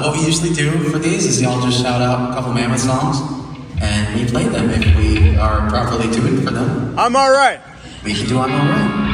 what we usually do for these is y'all just shout out a couple Mammoth songs, and we play them if we are properly tuned for them. I'm all right. We can do I'm all right.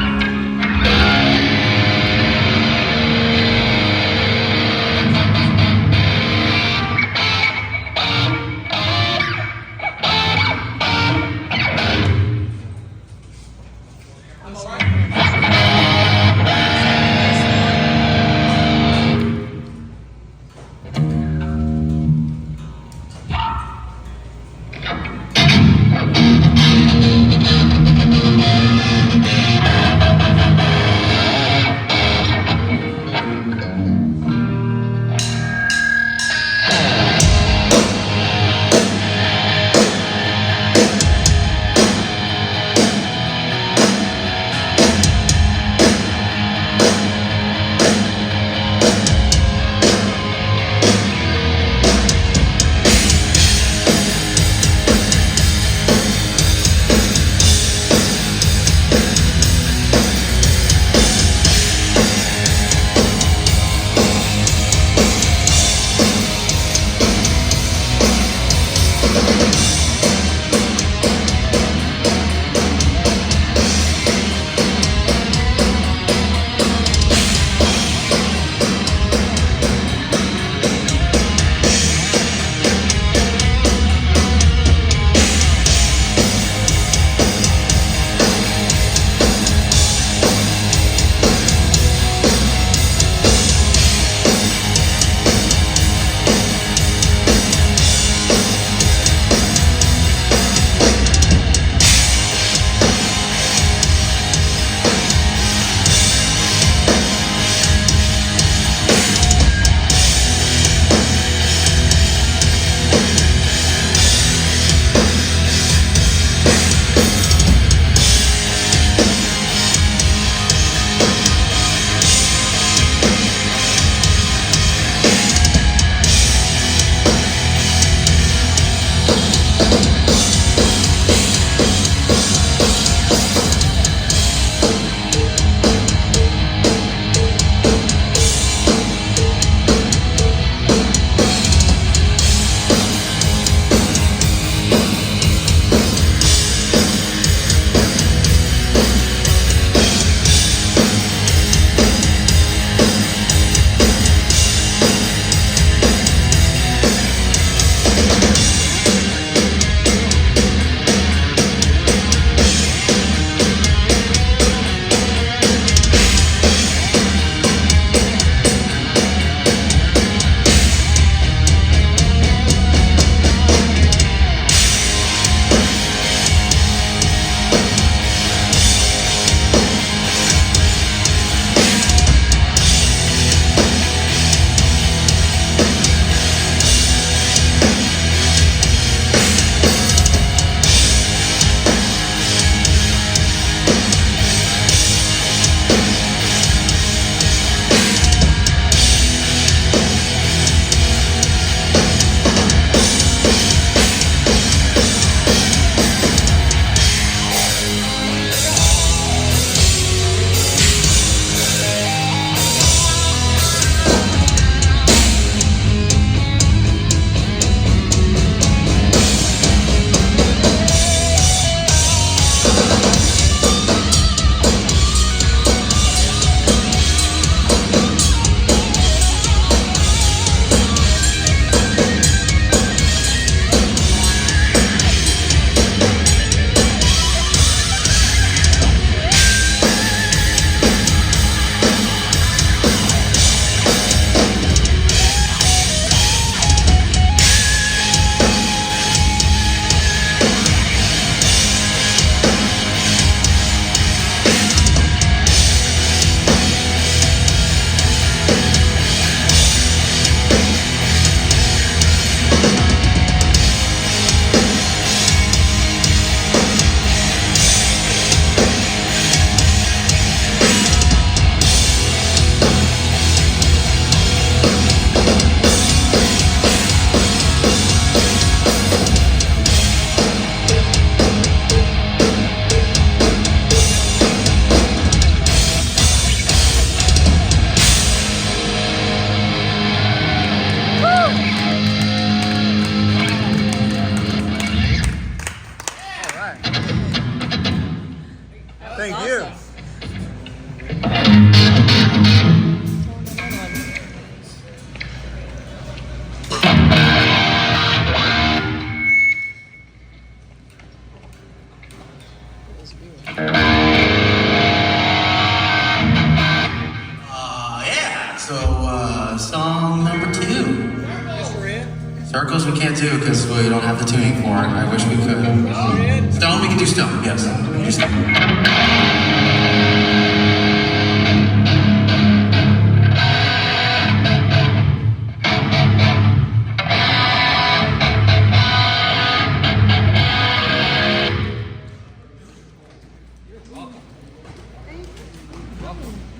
Circles we can't do because we don't have the tuning for it. I wish we could. Stone, we can do stone. Yes, we can do stone.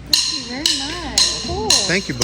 Thank you very much. Cool. Thank you.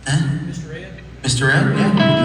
Huh? Mr. Ed? Mr. Ed? Yeah.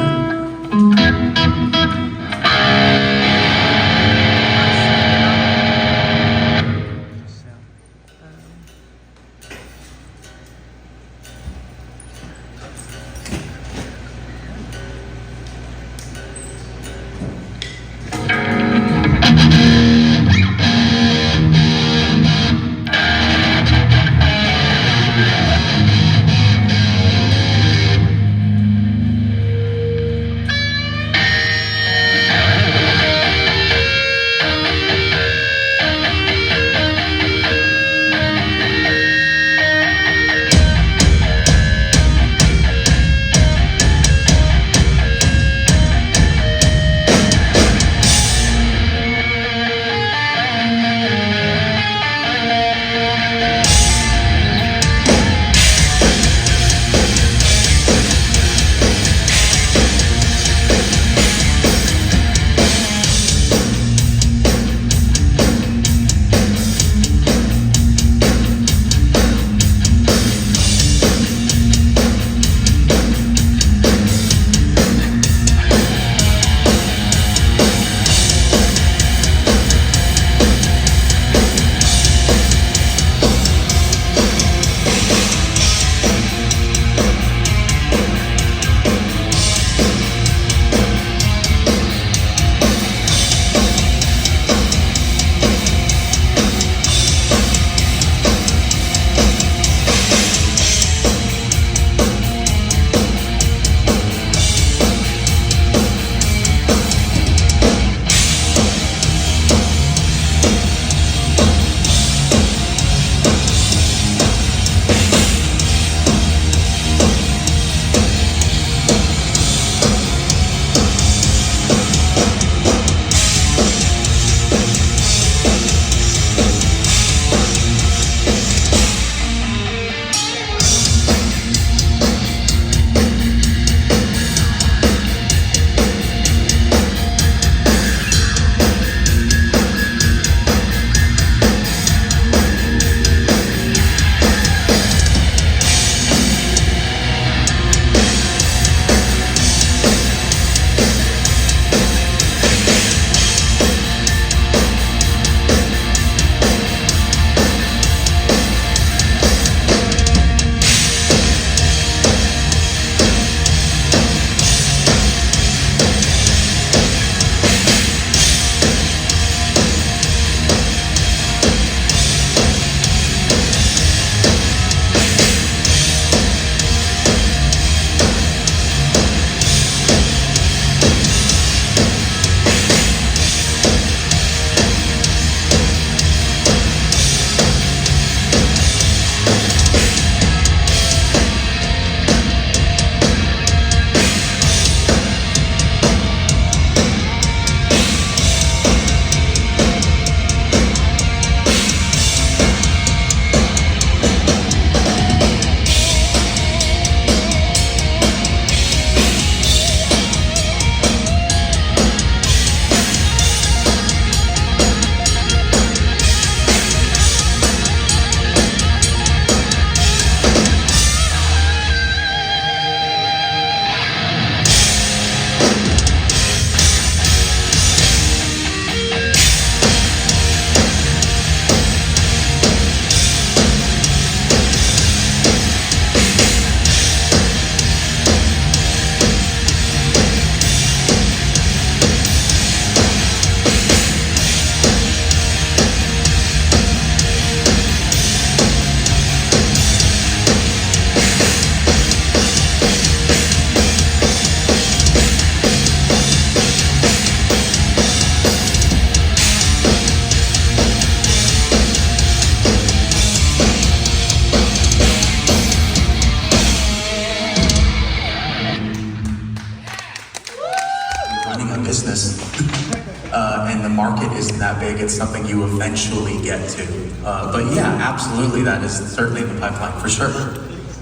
and the market isn't that big. It's something you eventually get to. But yeah, absolutely, that is certainly in the pipeline, for sure.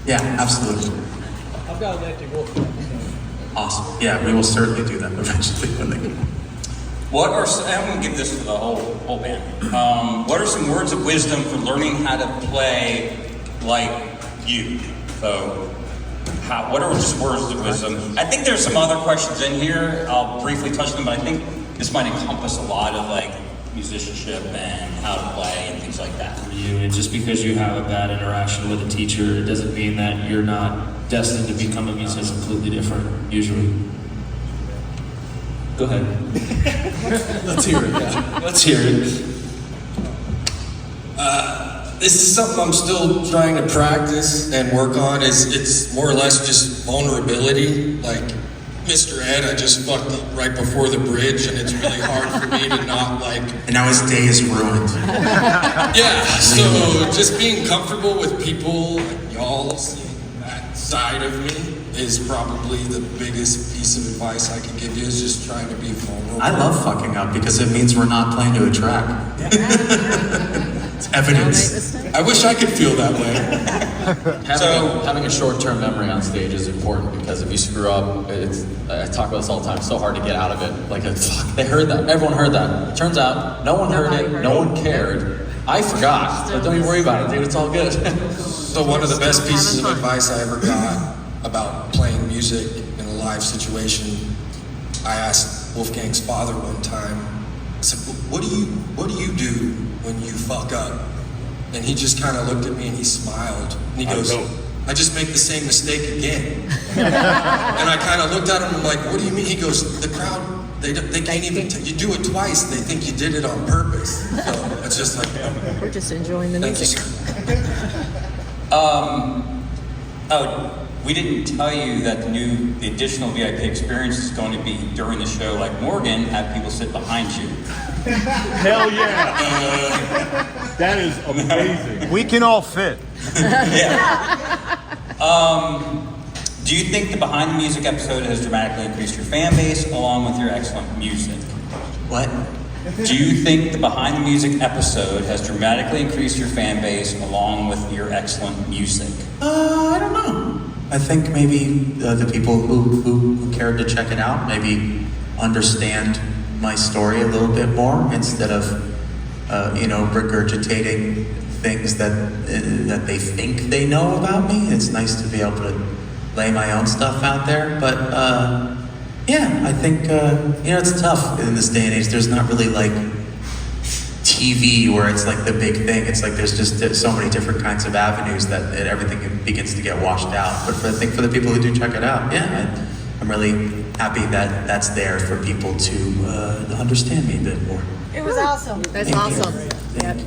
Yeah, absolutely. I've got electric Wolfgang. Awesome. Yeah, we will certainly do that eventually when they get. What are some, I'm going to give this to the whole band. What are some words of wisdom for learning how to play like you? So, what are just words of wisdom? I think there's some other questions in here. I'll briefly touch them, but I think this might encompass a lot of like musicianship and how to play and things like that. For you, and just because you have a bad interaction with a teacher, it doesn't mean that you're not destined to become a musician completely different, usually. Go ahead. Let's hear it, yeah. Let's hear it. This is something I'm still trying to practice and work on. It's more or less just vulnerability. Like, Mr. Ed, I just fucked up right before the bridge, and it's really hard for me to not like... And now his day is ruined. Yeah, so just being comfortable with people like y'all seeing that side of me is probably the biggest piece of advice I can give you, is just trying to be vulnerable. I love fucking up because it means we're not playing to a track. It's evidence. I wish I could feel that way. Having a short-term memory on stage is important, because if you screw up, I talk about this all the time, it's so hard to get out of it. Like, they heard that, everyone heard that. Turns out, no one heard it, no one cared. I forgot, but don't even worry about it, dude, it's all good. So one of the best pieces of advice I ever got about playing music in a live situation, I asked Wolfgang's father one time, I said, what do you do when you fuck up? And he just kind of looked at me and he smiled. And he goes, I just make the same mistake again. And I kind of looked at him and I'm like, what do you mean? He goes, the crowd, they can't even, you do it twice, they think you did it on purpose. So it's just like, We're just enjoying the thank music. We didn't tell you that the additional VIP experience is going to be during the show, like Morgan, have people sit behind you. Hell yeah! That is amazing. We can all fit. Do you think the Behind the Music episode has dramatically increased your fan base along with your excellent music? What? Do you think the Behind the Music episode has dramatically increased your fan base along with your excellent music? I don't know. I think maybe the people who cared to check it out maybe understand my story a little bit more instead of regurgitating things that they think they know about me. It's nice to be able to lay my own stuff out there, but yeah, I think it's tough in this day and age. There's not really like TV where it's like the big thing. It's like there's just so many different kinds of avenues that everything begins to get washed out. But I think for the people who do check it out, yeah, I'm really happy that that's there for people to understand me a bit more. It was awesome. That's awesome. Yep.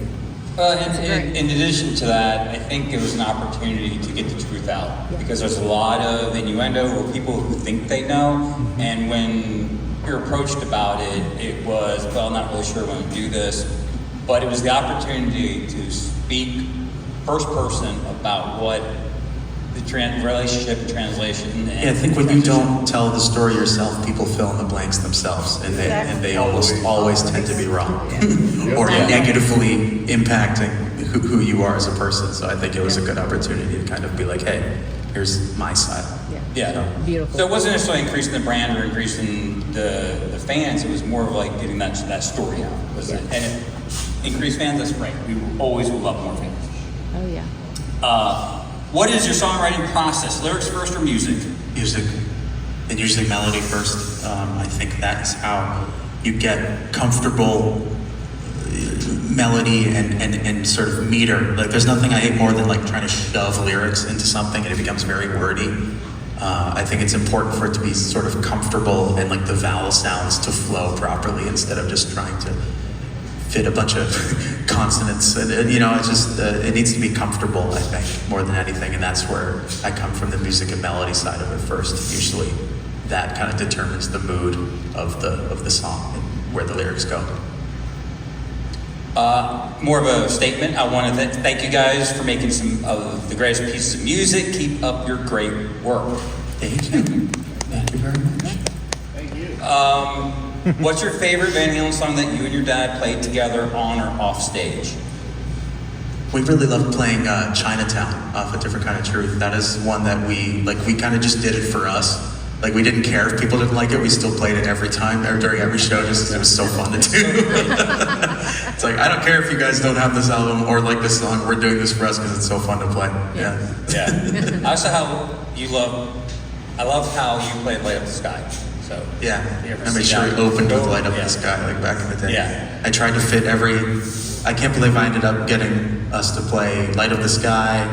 In addition to that, I think it was an opportunity to get the truth out, because there's a lot of innuendo with people who think they know, and when you're approached about it, it was, well, I'm not really sure when to do this, but it was the opportunity to speak first person about what the relationship and translation. And yeah, I think when you don't tell the story yourself, people fill in the blanks themselves, and they almost always tend to be wrong or negatively impacting who you are as a person. So I think it was a good opportunity to kind of be like, hey, here's my side. Yeah. Beautiful. So it wasn't necessarily increasing the brand or increasing the fans. It was more of like getting that story out. And if increased fans, that's great. We always will love more fans. Oh yeah. What is your songwriting process? Lyrics first or music? Music, and usually melody first. I think that's how you get comfortable melody and sort of meter. Like, there's nothing I hate more than like trying to shove lyrics into something and it becomes very wordy. I think it's important for it to be sort of comfortable and like the vowel sounds to flow properly instead of just trying to fit a bunch of consonants. And it's just, it needs to be comfortable, I think, more than anything. And that's where I come from, the music and melody side of it first. Usually that kind of determines the mood of the song and where the lyrics go. More of a statement. I want to thank you guys for making some of the greatest pieces of music. Keep up your great work. Thank you. Thank you very much. Thank you. What's your favorite Van Halen song that you and your dad played together on or off stage? We really loved playing Chinatown off A Different Kind of Truth. That is one that we kind of just did it for us. Like, we didn't care if people didn't like it. We still played it every time, or during every show, just because it was so fun to do. It's like, I don't care if you guys don't have this album or like this song. We're doing this for us because it's so fun to play. Yeah. I also have I love how you played Light Up the Sky. So Yeah, you ever I made see sure that? it opened with Light Up Yeah. the Sky, like back in the day. Yeah. I tried to fit I can't believe I ended up getting us to play Light Up the Sky,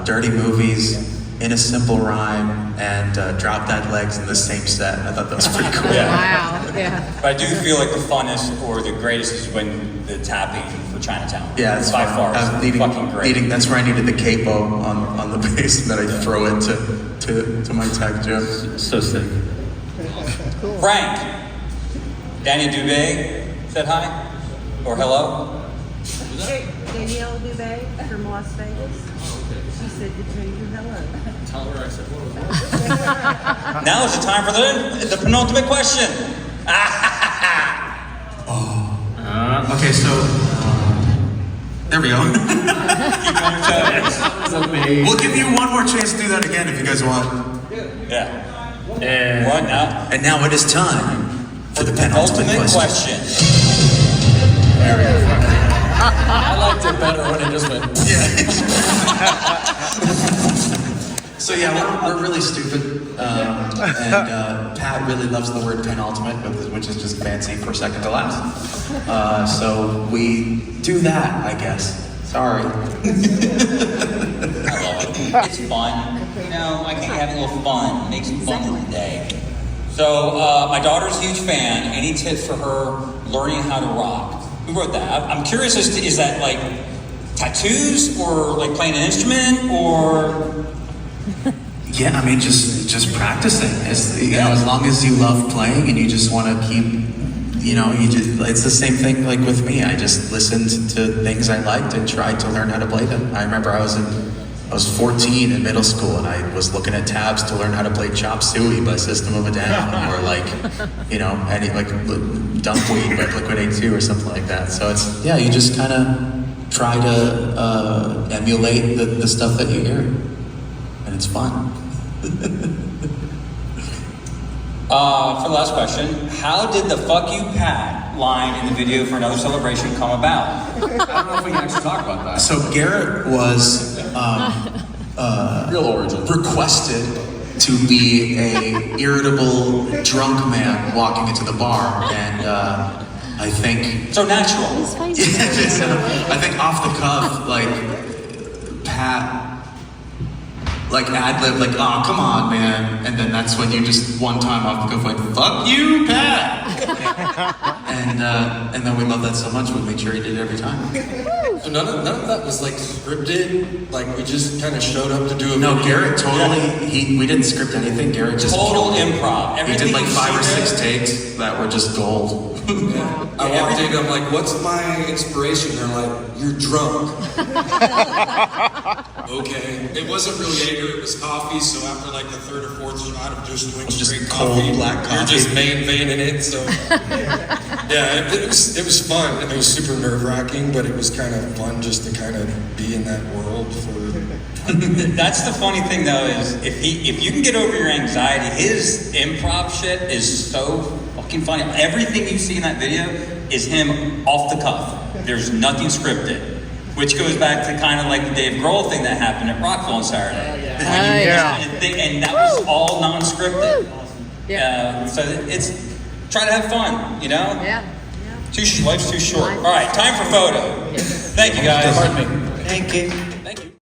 Dirty Movies, In a Simple Rhyme, and Drop Dead Legs in the same set. I thought that was pretty cool. Yeah. Wow, yeah. But I do feel like the funnest or the greatest is when the tapping for Chinatown. Yeah, it's by fun. far. I was It's fucking great. that's where I needed the capo on the bass, and then I throw it to my tech Jim. So sick. Frank, Daniel Dubé said hi or hello. Danielle Dubé from Las Vegas. She said to tell you hello. Tell her I said hello. Now is the time for the penultimate question. Okay, so there we go. Keep on your toes. We'll give you one more chance to do that again if you guys want. Yeah. And What now? And now it is time for the penultimate Ultimate question. question. I liked it better when it just went. So yeah, we're really stupid, and Pat really loves the word penultimate, which is just fancy for second to last. So we do that, I guess. Sorry. I love it. It's fun. You know, I can't have a little fun. Make some fun in the day. So my daughter's a huge fan. Any tips for her learning how to rock? Who wrote that? I'm curious as to, is that like tattoos or like playing an instrument or? Yeah, I mean, just practicing. As long as you love playing and you just want to keep, it's the same thing like with me. I just listened to things I liked and tried to learn how to play them. I remember I was 14 in middle school and I was looking at tabs to learn how to play Chop Suey by System of a Down or any Dumpweed by Liquid A2 or something like that. So it's, you just kind of try to emulate the stuff that you hear. And it's fun. For the last question, how did the "fuck you, Pat" line in the video for Another Celebration come about? I don't know if we can actually talk about that. So Garrett was Real origin. requested to be a irritable drunk man walking into the bar, and I think So natural. I think off the cuff, Pat ad-lib, oh, come on, man. And then that's when you just one time off the cuff went, fuck you, Pat. and then we loved that so much we made sure he did it every time. So none of that was like scripted. Like we just kind of showed up to do a No, video. Garrett totally, we didn't script anything. Garrett just Total improv. He Everything did like you 5 or see 6 takes that were just gold. I walked in, I'm like, what's my inspiration? They're like, you're drunk. Okay. It wasn't really Jaeger, it was coffee, so after like the third or fourth shot of just doing Just straight cold coffee, black you're coffee. just veining it, so. Yeah, it was fun, and it was super nerve-wracking, but it was kind of fun just to kind of be in that world for. That's the funny thing though, is if you can get over your anxiety, his improv shit is so fucking funny. Everything you see in that video is him off the cuff. There's nothing scripted. Which goes back to kind of like the Dave Grohl thing that happened at Rockville on Saturday. And that was all non-scripted. So it's try to have fun, you know? Yeah. Life's too short. All right, time for photo. Thank you guys. Pardon me. Thank you.